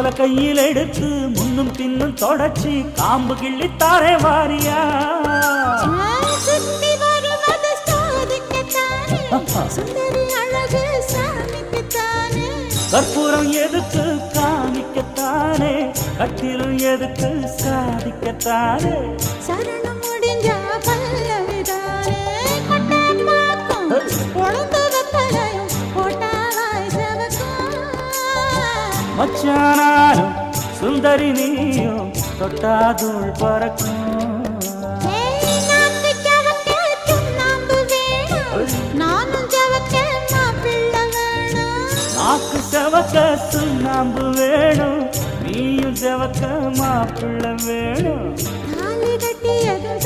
வெத்தலை கையில் எடுத்து முன்னும் பின்னும் தொடச்சி காம்பு கிள்ளித்தாரே வாரியா சுத்தி வருவது சாதிக்கத்தானே சுந்தரி அழகு சாமிக்குத்தானே கற்பூரம் எதுக்கு காமிக்கத்தானே கட்டிலும் எதுக்கு சாதிக்கத்தானே சரணம் முடிஞ்ச பல்லவிதானே கொட்டை பாக்கும் பொழுது வெத்தலையும் போட்டாவாய் செவக்கும் மச்சானாலும் சுந்தரி நீயும் தொட்டாதூள் பறக்கும் நாக்கு செவக்க சுண்ணாம்பு வேணும் நீயும் செவக்க மாப்பிள்ள வேணும் தாலி கட்டியதும்